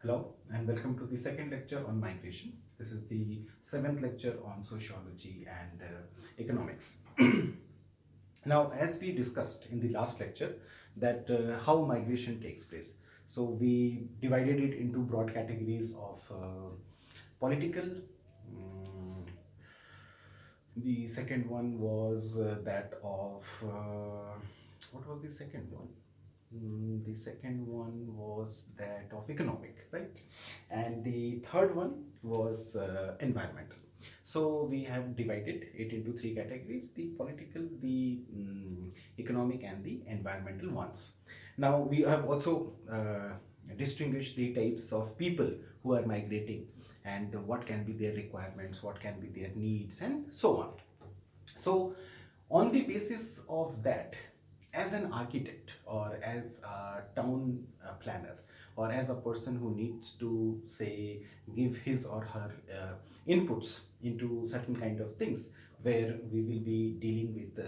Hello and welcome to the second lecture on migration. This is the seventh lecture on sociology and economics. Now, as we discussed in the last lecture, that how migration takes place. So we divided it into broad categories of political. The second one was that of what was the second one? The second one was that of economic, right? And the third one was environmental. So we have divided it into three categories: the political, the economic, and the environmental ones. Now we have also distinguished the types of people who are migrating and what can be their requirements, what can be their needs, and so on. So, on the basis of that, as an architect or as a town planner or as a person who needs to say give his or her inputs into certain kind of things where we will be dealing with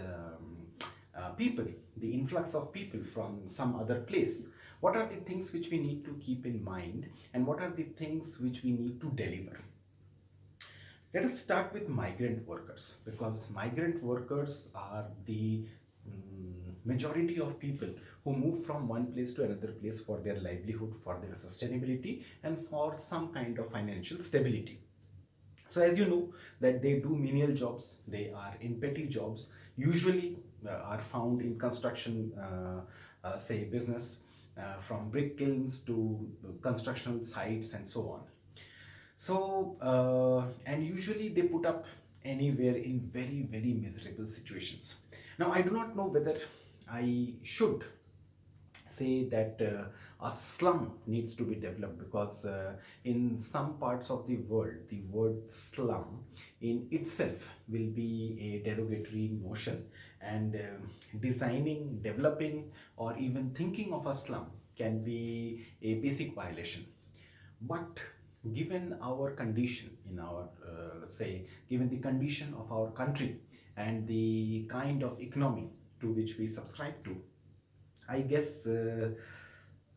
people, the influx of people from some other place, what are the things which we need to keep in mind and what are the things which we need to deliver? Let us start with migrant workers, because migrant workers are the majority of people who move from one place to another place for their livelihood, for their sustainability, and for some kind of financial stability. So as you know that they do menial jobs, they are in petty jobs, usually are found in construction, say business, from brick kilns to construction sites and so on. So, and usually they put up anywhere in very, very miserable situations. Now, I do not know whether I should say that a slum needs to be developed, because in some parts of the world, the word slum in itself will be a derogatory notion, and designing, developing, or even thinking of a slum can be a basic violation. But given our condition in our say given the condition of our country and the kind of economy to which we subscribe to, I guess there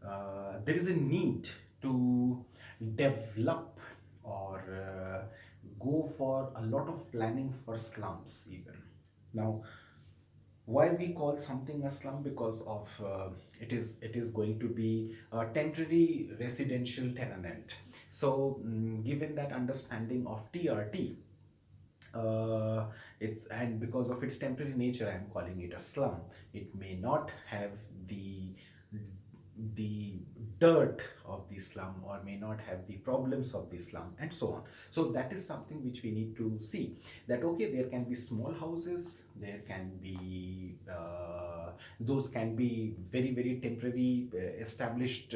is a need to develop or go for a lot of planning for slums even. Now, why we call something a slum? Because of it is going to be a temporary residential tenement. So given that understanding of TRT, it's and because of its temporary nature, I am calling it a slum. It may not have the dirt of the slum, or may not have the problems of the slum, and so on. So that is something which we need to see, that okay, there can be small houses, there can be those can be very, very temporary established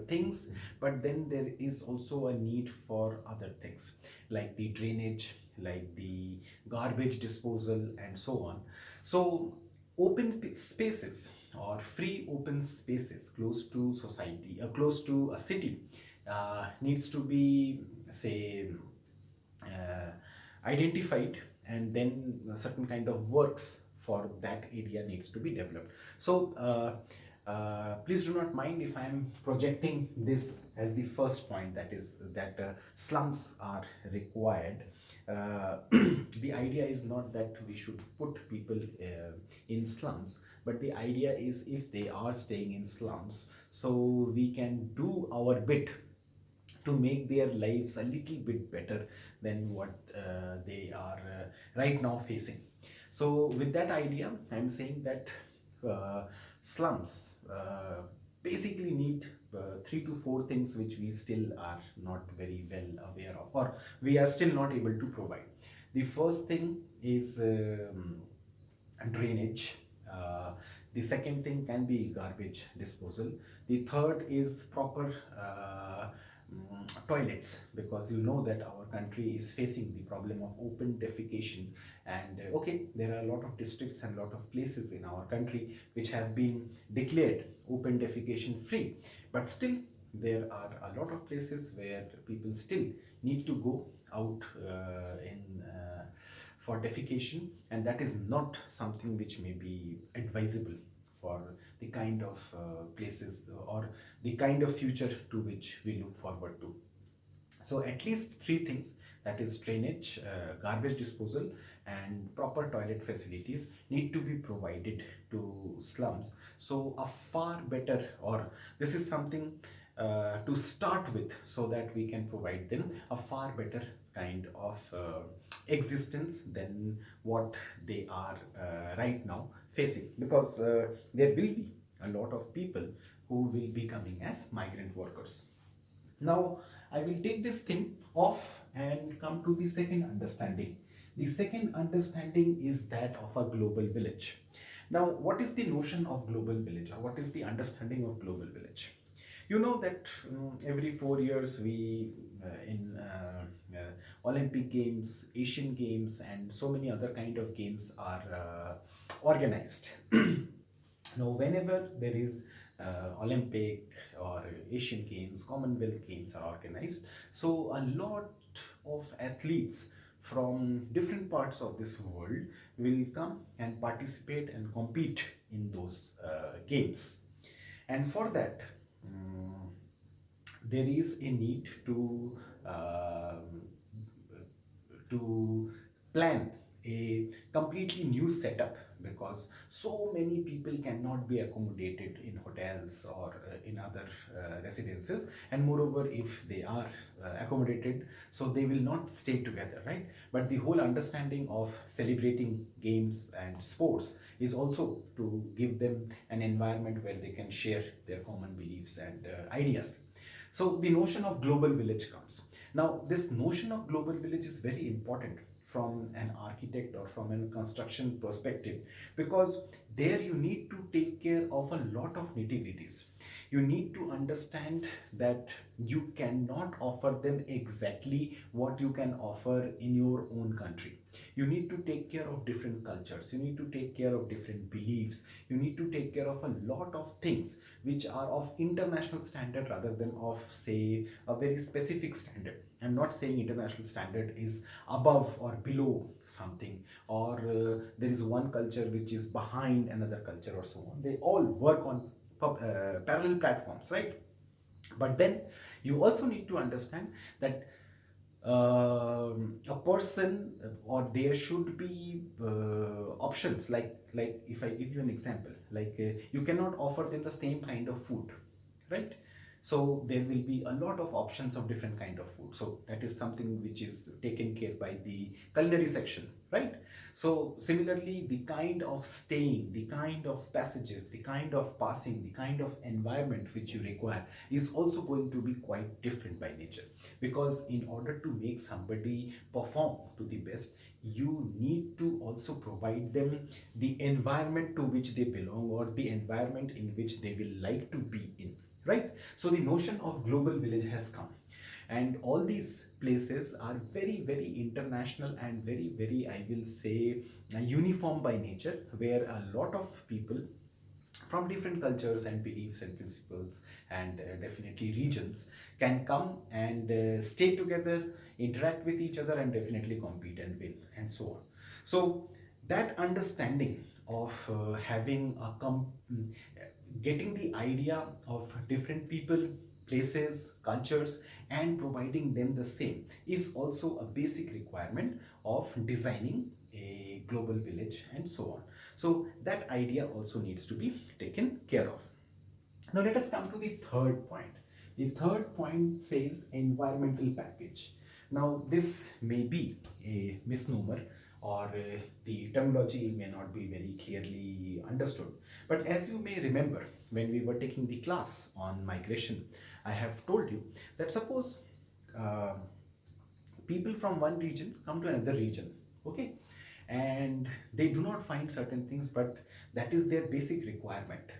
things, but then there is also a need for other things like the drainage, like the garbage disposal, and so on. So open spaces or free open spaces close to society, close to a city, needs to be, say, uh, identified, and then a certain kind of works for that area needs to be developed. So please do not mind if I am projecting this as the first point, that is that slums are required. The idea is not that we should put people in slums, but the idea is if they are staying in slums, so we can do our bit to make their lives a little bit better than what they are right now facing. So, with that idea, I'm saying that slums basically need three to four things which we still are not very well aware of, or we are still not able to provide. The first thing is drainage. The second thing can be garbage disposal. The third is proper toilets, because you know that our country is facing the problem of open defecation. And okay, there are a lot of districts and a lot of places in our country which have been declared open defecation free, but still there are a lot of places where people still need to go out in for defecation, and that is not something which may be advisable for the kind of places or the kind of future to which we look forward to. So at least three things, that is drainage, garbage disposal, and proper toilet facilities need to be provided to slums. So a far better, or this is something to start with, so that we can provide them a far better kind of existence than what they are right now facing, because there will be a lot of people who will be coming as migrant workers. Now, I will take this thing off and come to the second understanding. The second understanding is that of a global village. Now, what is the notion of global village, or what is the understanding of global village? You know that every 4 years we in Olympic Games, Asian Games, and so many other kind of games are organized. Now, whenever there is Olympic or Asian Games, Commonwealth Games are organized, so a lot of athletes from different parts of this world will come and participate and compete in those games. And for that, there is a need to plan a completely new setup, because so many people cannot be accommodated in hotels or in other residences, and moreover if they are accommodated, so they will not stay together, right? But the whole understanding of celebrating games and sports is also to give them an environment where they can share their common beliefs and ideas. So the notion of global village comes. Now, this notion of global village is very important from an architect or from a construction perspective, because there you need to take care of a lot of nitty-gritties. You need to understand that you cannot offer them exactly what you can offer in your own country. You need to take care of different cultures, you need to take care of different beliefs, you need to take care of a lot of things which are of international standard rather than of, say, a very specific standard. I'm not saying international standard is above or below something, or there is one culture which is behind another culture or so on. They all work on parallel platforms, right? But then you also need to understand that a person, or there should be options, like if I give you an example, like you cannot offer them the same kind of food, right? So there will be a lot of options of different kind of food, so that is something which is taken care by the culinary section, right? So similarly, the kind of staying, the kind of passages, the kind of passing, the kind of environment which you require is also going to be quite different by nature, because in order to make somebody perform to the best, you need to also provide them the environment to which they belong, or the environment in which they will like to be in, right? So the notion of global village has come, and all these places are very very international and very very, I will say, uniform by nature, where a lot of people from different cultures and beliefs and principles and definitely regions can come and stay together, interact with each other, and definitely compete and win and so on. So that understanding of having a getting the idea of different people, places, cultures, and providing them the same is also a basic requirement of designing a global village and so on. So that idea also needs to be taken care of. Now let us come to the third point. The third point says environmental package. Now this may be a misnomer, or the terminology may not be very clearly understood. But as you may remember, when we were taking the class on migration, I have told you that suppose uh, people from one region come to another region, okay, and they do not find certain things, but that is their basic requirement.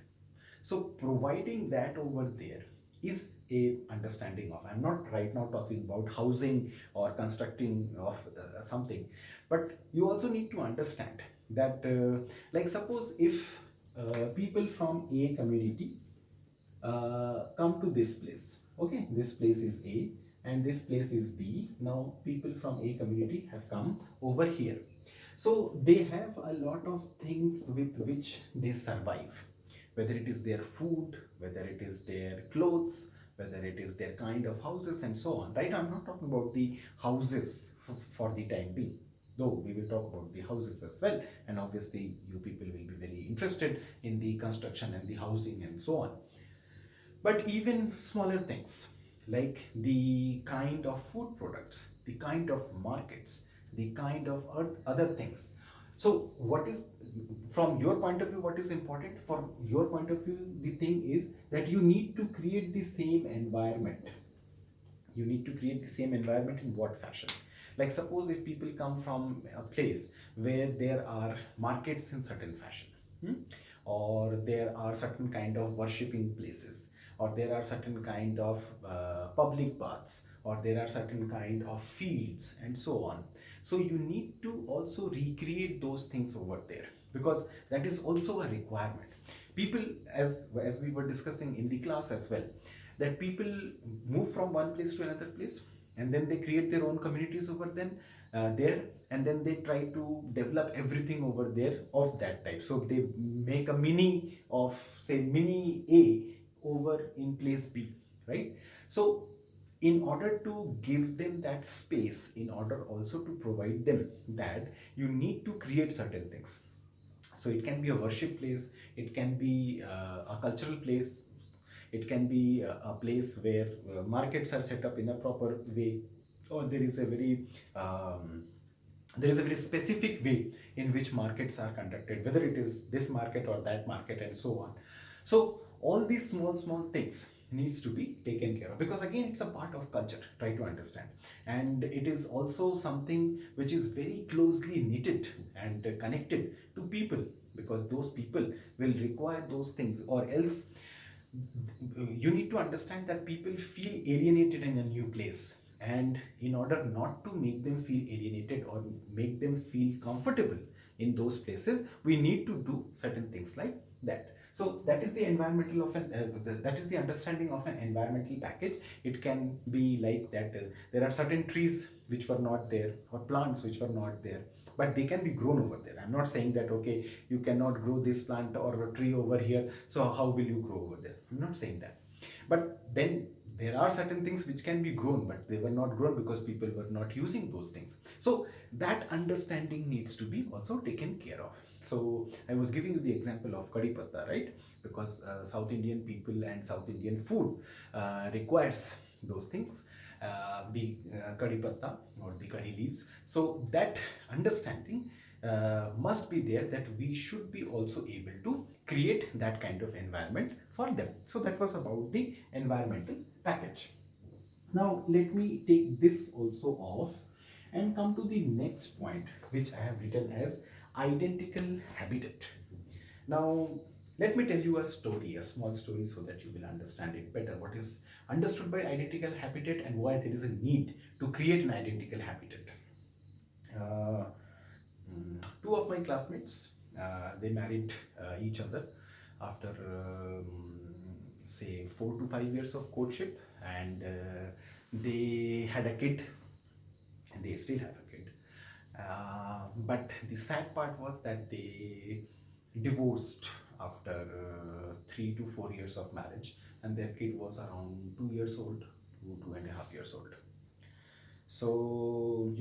So providing that over there is a understanding of, I'm not right now talking about housing or constructing of something, but you also need to understand that like suppose if people from a community come to this place, okay, this place is A and this place is B. Now people from A community have come over here, so they have a lot of things with which they survive. whether it is their food, whether it is their clothes, whether it is their kind of houses and so on, right? I'm not talking about the houses for the time being, though we will talk about the houses as well, and obviously you people will be very interested in the construction and the housing and so on. But even smaller things like the kind of food products, the kind of markets, the kind of other things. So, what is, from your point of view, what is important? From your point of view, the thing is that you need to create the same environment. You need to create the same environment in what fashion? Like, suppose if people come from a place where there are markets in certain fashion, hmm? Or there are certain kind of worshipping places, or there are certain kind of public baths, or there are certain kind of fields and so on. So you need to also recreate those things over there, because that is also a requirement. People, as we were discussing in the class as well, that people move from one place to another place, and then they create their own communities over there, and then they try to develop everything over there of that type. So they make a mini of, say, mini A over in place B, right? So in order to give them that space, in order also to provide them that, you need to create certain things. So it can be a worship place, it can be a cultural place, it can be a place where markets are set up in a proper way, or there is a very specific way in which markets are conducted, whether it is this market or that market and so on. So all these small things needs to be taken care of, because again it's a part of culture, try to understand. And it is also something which is very closely knitted and connected to people, because those people will require those things, or else you need to understand that people feel alienated in a new place, and in order not to make them feel alienated or make them feel comfortable in those places, we need to do certain things like that. So that is the environmental of an that is the understanding of an environmental package. It can be like that, there are certain trees which were not there, or plants which were not there, but they can be grown over there. I'm not saying that, okay, you cannot grow this plant or a tree over here, so how will you grow over there? I'm not saying that. But then there are certain things which can be grown, but they were not grown because people were not using those things. So that understanding needs to be also taken care of. So I was giving you the example of kadi patta, right? Because South Indian people and South Indian food requires those things, the kadi patta or the curry leaves. So that understanding must be there, that we should be also able to create that kind of environment for them. So that was about the environmental package. Now let me take this also off and come to the next point, which I have written as identical habitat. Now let me tell you a story, a small story, so that you will understand it better, what is understood by identical habitat and why there is a need to create an identical habitat. Uh, Two of my classmates, they married each other after say 4 to 5 years of courtship, and they had a kid, and they still have a kid. But the sad part was that they divorced after 3 to 4 years of marriage, and their kid was around 2 years old, 2.5 years old. So,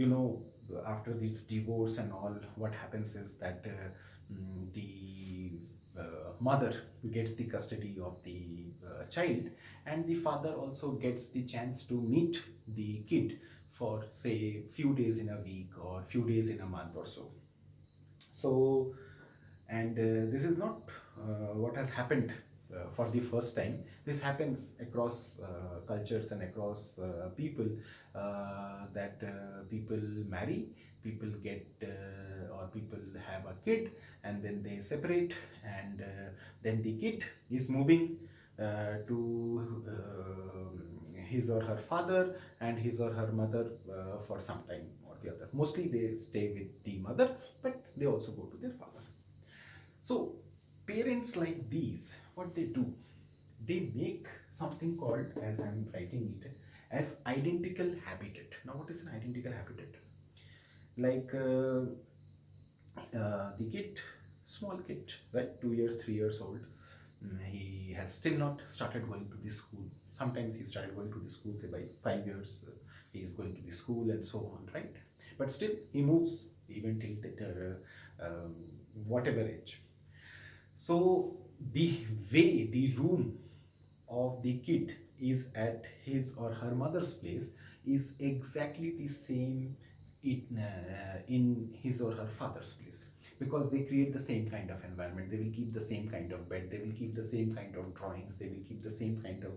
after this divorce and all, what happens is that the mother gets the custody of the child, and the father also gets the chance to meet the kid for, say, few days in a week or few days in a month or so. So, and this is not what has happened for the first time. This happens across cultures and across people, that people marry, people get or people have a kid, and then they separate, and then the kid is moving to his or her father and his or her mother for some time or the other. Mostly they stay with the mother, but they also go to their father. So parents like these, what they do, they make something called, as I'm writing it, as identical habitat. Now, what is an identical habitat? Like the kid, small kid, right, 2 years, 3 years old, He has still not started going to the school. Sometimes he started going to the school, say by 5 years, he is going to the school and so on, right? But still, he moves even till whatever age. So the way the room of the kid is at his or her mother's place is exactly the same in his or her father's place, because they create the same kind of environment. They will keep the same kind of bed, they will keep the same kind of drawings, they will keep the same kind of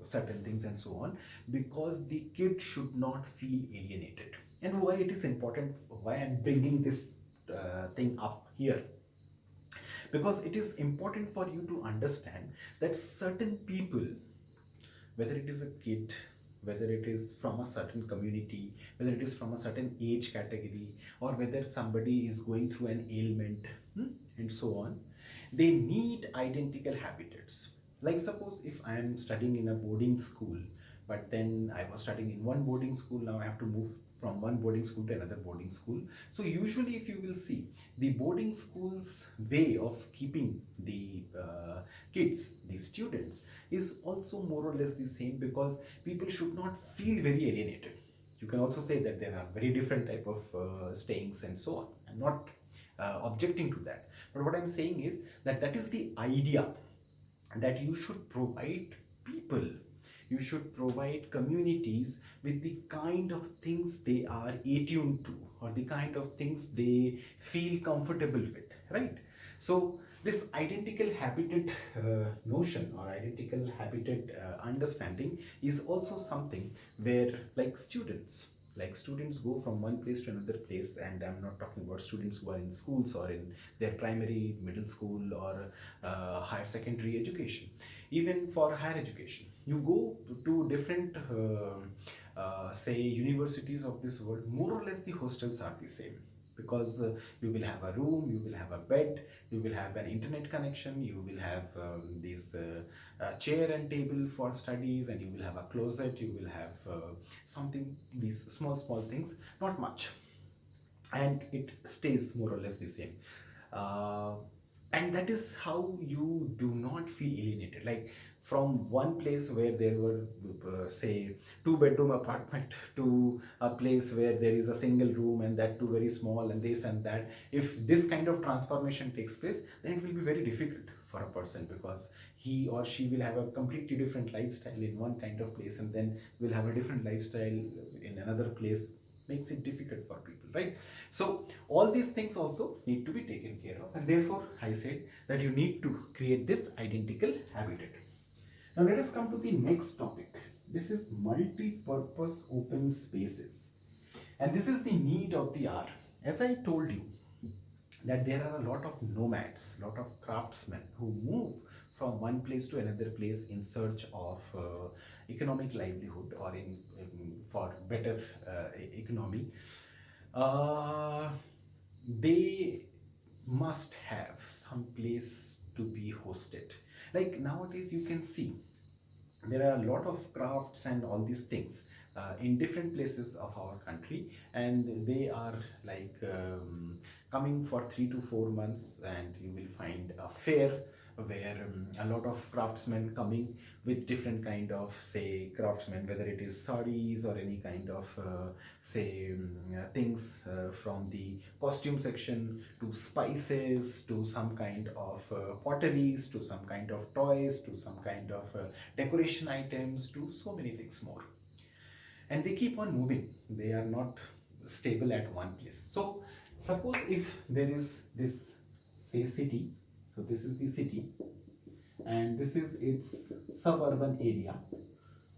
certain things and so on, because the kid should not feel alienated. And why it is important, why I'm bringing this thing up here, because it is important for you to understand that certain people, whether it is a kid, whether it is from a certain community, whether it is from a certain age category, or whether somebody is going through an ailment, and so on, they need identical habitats. Like suppose if I am studying in a boarding school, but then I was studying in one boarding school, now I have to move from one boarding school to another boarding school. So usually if you will see, the boarding school's way of keeping the kids, the students, is also more or less the same, because people should not feel very alienated. You can also say that there are very different type of stayings and so on. I'm not objecting to that, but what I'm saying is that that is the idea, that you should provide people, you should provide communities with the kind of things they are attuned to, or the kind of things they feel comfortable with, right? So this identical habitat notion, or identical habitat understanding, is also something where, like students go from one place to another place. And I'm not talking about students who are in schools or in their primary, middle school, or higher secondary education. Even for higher education, you go to different say universities of this world, more or less the hostels are the same, because you will have a room, you will have a bed, you will have an internet connection, you will have these chair and table for studies, and you will have a closet, you will have something, these small small things, not much, and it stays more or less the same. uh, and that is how you do not feel alienated. Like from one place where there were say two-bedroom apartment to a place where there is a single room, and that too very small, and this and that, if this kind of transformation takes place, then it will be very difficult for a person, because he or she will have a completely different lifestyle in one kind of place, and then will have a different lifestyle in another place. Makes it difficult for people, right? So all these things also need to be taken care of, and therefore I said that you need to create this identical habitat. Now let us come to the next topic. This is multi-purpose open spaces, and this is the need of the hour. As I told you, that there are a lot of nomads, lot of craftsmen who move from one place to another place in search of economic livelihood, or in for better economy. uh, they must have some place to be hosted. Like nowadays you can see there are a lot of crafts and all these things in different places of our country, and they are like coming for 3 to 4 months, and you will find a fair where a lot of craftsmen coming with different kind of, say, craftsmen, whether it is sarees or any kind of say things from the costume section to spices to some kind of potteries to some kind of toys to some kind of decoration items to so many things more. And they keep on moving, they are not stable at one place. So suppose if there is this, say, city, so this is the city, and this is its suburban area.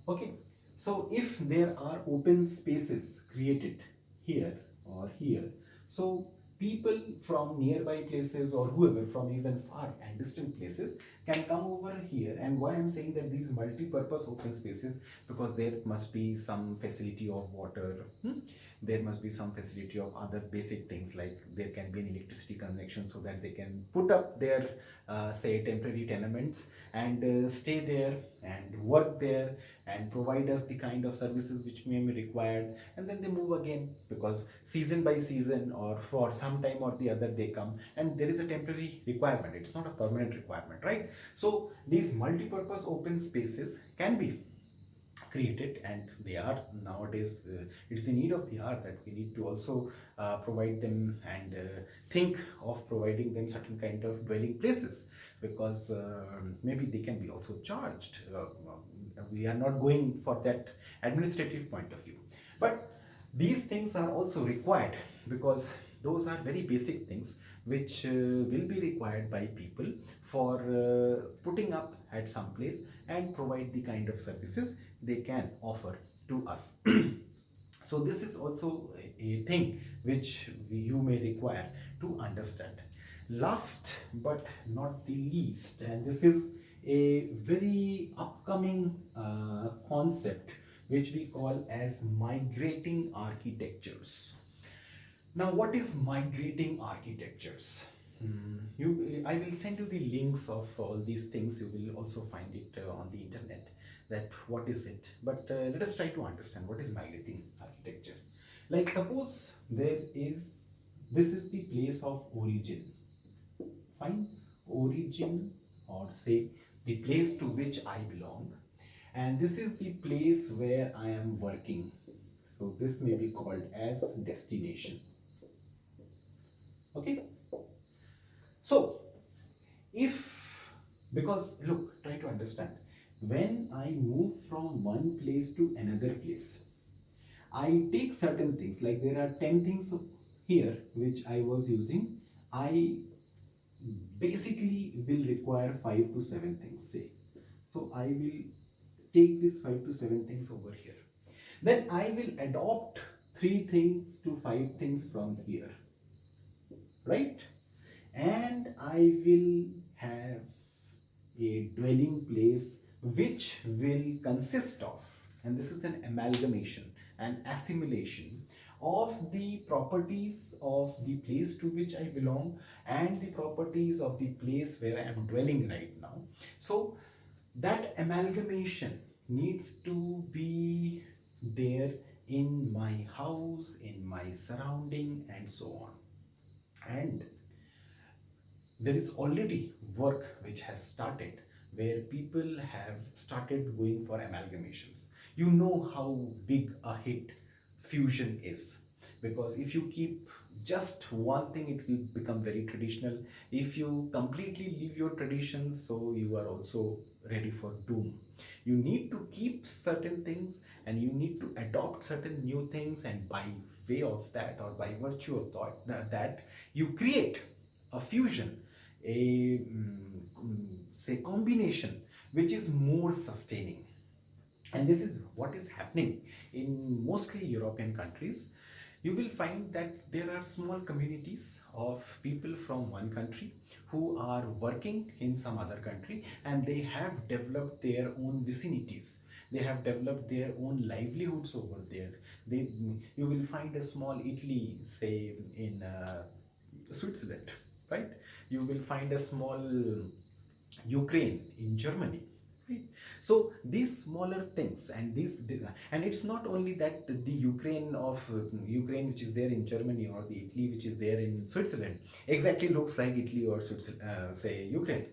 Okay, so if there are open spaces created here or here, so people from nearby places, or whoever from even far and distant places, can come over here. And why I'm saying that these multi-purpose open spaces, because there must be some facility of water, there must be some facility of other basic things, like there can be an electricity connection, so that they can put up their say temporary tenements and stay there and work there, and provide us the kind of services which may be required, and then they move again, because season by season or for some time or the other they come, and there is a temporary requirement, it's not a permanent requirement, right? So these multi-purpose open spaces can be created, and they are nowadays, it's the need of the hour that we need to also provide them, and think of providing them certain kind of dwelling places, because maybe they can be also charged. We are not going for that administrative point of view, but these things are also required, because those are very basic things which will be required by people for putting up at some place and provide the kind of services they can offer to us. So this is also a thing which you may require to understand. Last but not the least, and this is a very upcoming concept which we call as migrating architectures. Now, what is migrating architectures? I will send you the links of all these things. You will also find it on the internet. That what is it? But let us try to understand what is migrating architecture. Like suppose this is the place of origin. Fine, origin, or say the place to which I belong, and this is the place where I am working. So this may be called as destination. Okay, so if, because look, try to understand, when I move from one place to another place, I take certain things, like there are 10 things here which I was using. I basically will require 5 to 7 things, say. So I will take this 5 to 7 things over here. Then I will adopt 3 things to 5 things from here, right? And I will have a dwelling place which will consist of, and this is an amalgamation, an assimilation of the properties of the place to which I belong and the properties of the place where I am dwelling right now. So that amalgamation needs to be there in my house, in my surrounding, and so on. And there is already work which has started where people have started going for amalgamations. You know how big a hit fusion is, because if you keep just one thing, it will become very traditional. If you completely leave your traditions, so you are also ready for doom. You need to keep certain things and you need to adopt certain new things, and by way of that, or by virtue of that, you create a fusion, a say combination which is more sustaining. And this is what is happening in mostly European countries. You will find that there are small communities of people from one country who are working in some other country, and they have developed their own vicinities. They have developed their own livelihoods over there. You will find a small Italy, say in Switzerland, right? You will find a small Ukraine in Germany, right? So these smaller things, and and it's not only that the Ukraine which is there in Germany, or the Italy which is there in Switzerland exactly looks like Italy or Switzerland, say Ukraine.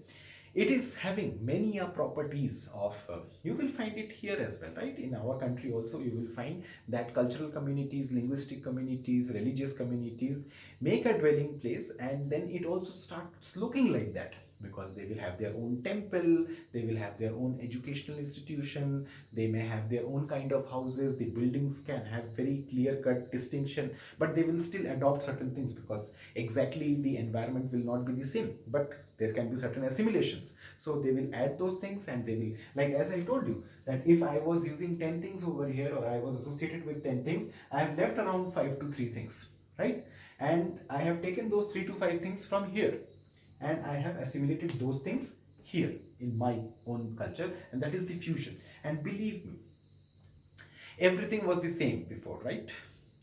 It is having many properties of, you will find it here as well, right? In our country also you will find that cultural communities, linguistic communities, religious communities make a dwelling place, and then it also starts looking like that, because they will have their own temple, they will have their own educational institution, they may have their own kind of houses, the buildings can have very clear cut distinction, but they will still adopt certain things, because exactly the environment will not be the same, but there can be certain assimilations. So they will add those things, and they will, like as I told you, that if I was using 10 things over here, or I was associated with 10 things, I have left around 5 to 3 things, right? And I have taken those 3 to 5 things from here, and I have assimilated those things here in my own culture, and that is the fusion. And believe me, everything was the same before, right?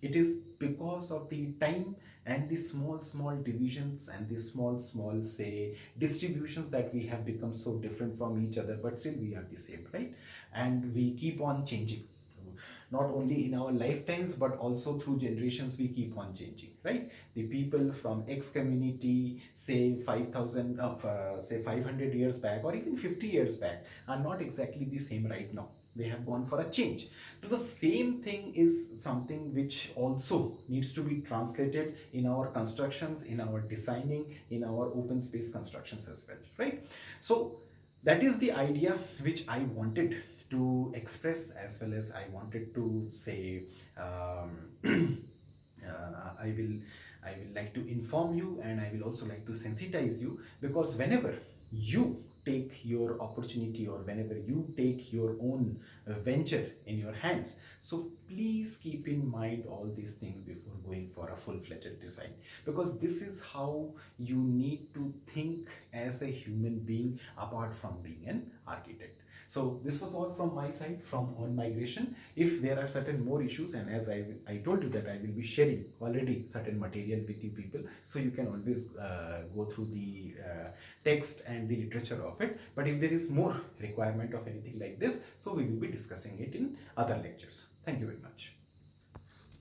It is because of the time and the small divisions and the small say distributions that we have become so different from each other, but still we are the same, right? And we keep on changing. So not only in our lifetimes but also through generations we keep on changing, right? The people from X community, say 5000 of say 500 years back or even 50 years back, are not exactly the same right now. They have gone for a change. So the same thing is something which also needs to be translated in our constructions, in our designing, in our open space constructions as well, right? So that is the idea which I wanted to express, as well as I wanted to say, I will like to inform you, and I will also like to sensitize you, because whenever you take your opportunity or whenever you take your own venture in your hands, so please keep in mind all these things before going for a full-fledged design, because this is how you need to think as a human being apart from being an architect. So this was all from my side from on migration. If there are certain more issues, and as I told you that I will be sharing already certain material with you people, so you can always go through the text and the literature of it. But if there is more requirement of anything like this, so we will be discussing it in other lectures. Thank you very much.